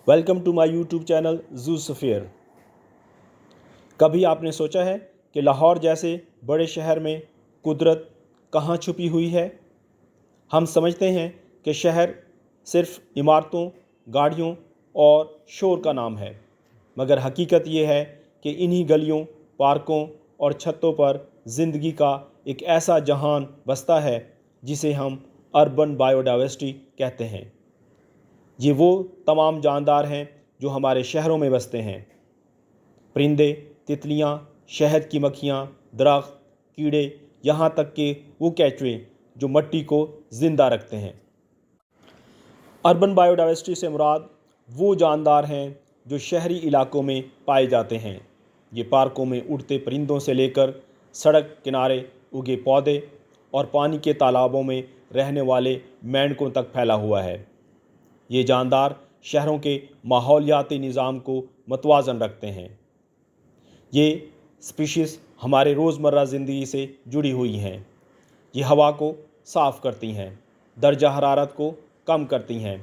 Welcome to my YouTube channel ज़ू सफ़ीर। कभी आपने सोचा है कि लाहौर जैसे बड़े शहर में कुदरत कहाँ छुपी हुई है? हम समझते हैं कि शहर सिर्फ इमारतों, गाड़ियों और शोर का नाम है, मगर हकीकत ये है कि इन्हीं गलियों, पार्कों और छतों पर ज़िंदगी का एक ऐसा जहान बसता है जिसे हम अर्बन बायोडाइवर्सिटी कहते हैं। ये वो तमाम जानदार हैं जो हमारे शहरों में बसते हैं। परिंदे, तितलियाँ, शहद की मक्खियाँ, दरख्त, कीड़े, यहाँ तक कि वो केचुए जो मिट्टी को ज़िंदा रखते हैं। अर्बन बायोडाइवर्सिटी से मुराद वो जानदार हैं जो शहरी इलाकों में पाए जाते हैं। ये पार्कों में उड़ते परिंदों से लेकर सड़क किनारे उगे पौधे और पानी के तालाबों में रहने वाले मेंढकों तक फैला हुआ है। ये जानदार शहरों के माहौलियाती निज़ाम को मतवाज़न रखते हैं। ये स्पीशीज़ हमारे रोज़मर्रा ज़िंदगी से जुड़ी हुई हैं। ये हवा को साफ़ करती हैं, दर्जा हरारत को कम करती हैं,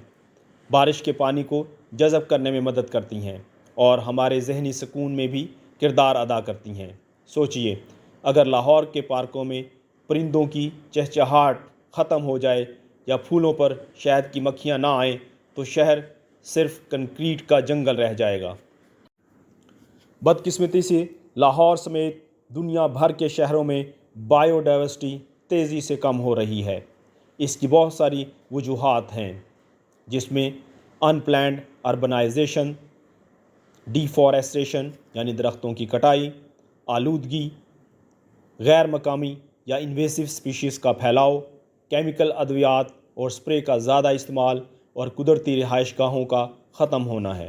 बारिश के पानी को जज़ब करने में मदद करती हैं और हमारे ज़हनी सुकून में भी किरदार अदा करती हैं। सोचिए, अगर लाहौर के पार्कों में परिंदों की चहचहाहट ख़त्म हो जाए या फूलों पर शहद की मक्खियाँ ना आएँ तो शहर सिर्फ कंक्रीट का जंगल रह जाएगा। बदकिस्मती से लाहौर समेत दुनिया भर के शहरों में बायोडाइवर्सिटी तेज़ी से कम हो रही है। इसकी बहुत सारी वजूहात हैं, जिसमें अनप्लैन्ड अर्बनाइजेशन, डिफॉरेस्टेशन यानी दरख्तों की कटाई, आलूदगी, गैर मकामी या इन्वेसिव स्पीशीज़ का फैलाव, केमिकल अद्वियात और स्प्रे का ज़्यादा इस्तेमाल और कुदरती रिहाइशगाहों का ख़त्म होना है।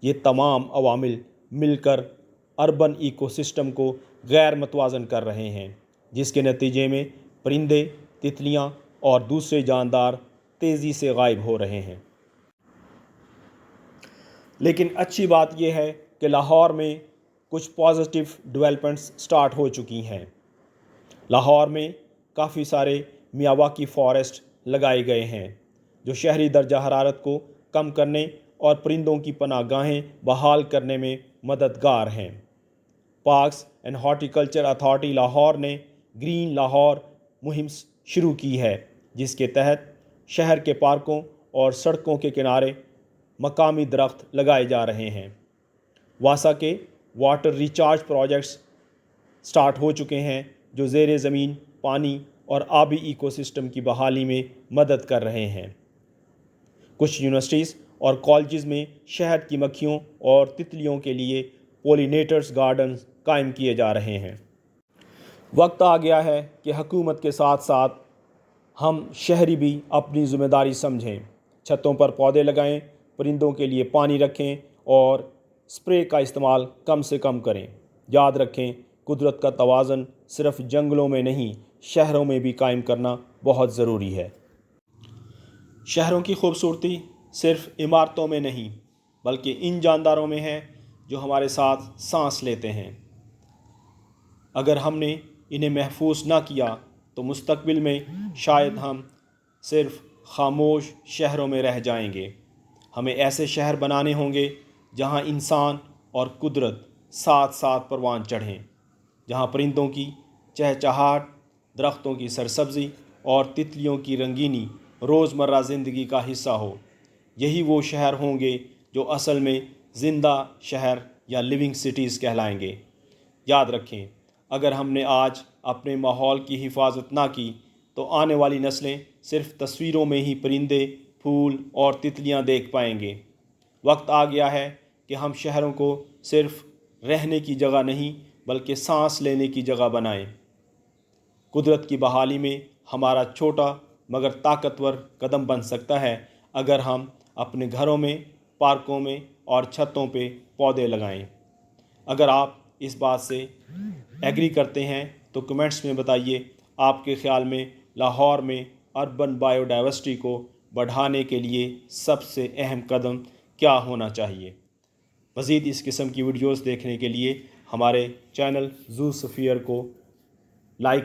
ये तमाम अवामिल मिलकर अर्बन इकोसिस्टम को गैर मतवाज़न कर रहे हैं, जिसके नतीजे में परिंदे, तितलियाँ और दूसरे जानदार तेज़ी से गायब हो रहे हैं। लेकिन अच्छी बात यह है कि लाहौर में कुछ पॉजिटिव डेवलपमेंट्स स्टार्ट हो चुकी हैं। लाहौर में काफ़ी सारे मियावाकी फॉरेस्ट लगाए गए हैं जो शहरी दर्जा हरारत को कम करने और परिंदों की पनाहगाहें बहाल करने में मददगार हैं। Parks and horticulture authority Lahore ने ग्रीन लाहौर मुहिम शुरू की है, जिसके तहत शहर के पार्कों और सड़कों के किनारे मकामी दरख्त लगाए जा रहे हैं। वासा के वाटर रिचार्ज प्रोजेक्ट्स स्टार्ट हो चुके हैं जो ज़ेरे ज़मीन पानी और आबी इकोसिस्टम की बहाली में मदद कर रहे हैं। कुछ यूनिवर्सिटीज़ और कॉलेजेस में शहद की मक्खियों और तितलियों के लिए पोलिनेटर्स गार्डन कायम किए जा रहे हैं। वक्त आ गया है कि हुकूमत के साथ साथ हम शहरी भी अपनी ज़िम्मेदारी समझें। छतों पर पौधे लगाएं, परिंदों के लिए पानी रखें और स्प्रे का इस्तेमाल कम से कम करें। याद रखें, कुदरत का तवाज़न सिर्फ जंगलों में नहीं, शहरों में भी कायम करना बहुत ज़रूरी है। शहरों की खूबसूरती सिर्फ इमारतों में नहीं, बल्कि इन जानदारों में है जो हमारे साथ सांस लेते हैं। अगर हमने इन्हें महफूज ना किया तो मुस्तकबिल में शायद हम सिर्फ खामोश शहरों में रह जाएंगे। हमें ऐसे शहर बनाने होंगे जहां इंसान और कुदरत साथ साथ परवान चढ़ें, जहां परिंदों की चहचहाहट, दरख्तों की सरसब्जी और तितलियों की रंगीनी रोज़मर्रा ज़िंदगी का हिस्सा हो। यही वो शहर होंगे जो असल में ज़िंदा शहर या लिविंग सिटीज़ कहलाएंगे। याद रखें, अगर हमने आज अपने माहौल की हिफाजत ना की तो आने वाली नस्लें सिर्फ तस्वीरों में ही परिंदे, फूल और तितलियां देख पाएंगे। वक्त आ गया है कि हम शहरों को सिर्फ रहने की जगह नहीं, बल्कि सांस लेने की जगह बनाएं। कुदरत की बहाली में हमारा छोटा मगर ताकतवर कदम बन सकता है अगर हम अपने घरों में, पार्कों में और छतों पे पौधे लगाएं। अगर आप इस बात से एग्री करते हैं तो कमेंट्स में बताइए, आपके ख्याल में लाहौर में अर्बन बायोडाइवर्सिटी को बढ़ाने के लिए सबसे अहम कदम क्या होना चाहिए। मज़ीद इस किस्म की वीडियोस देखने के लिए हमारे चैनल ज़ू सफ़ीर को लाइक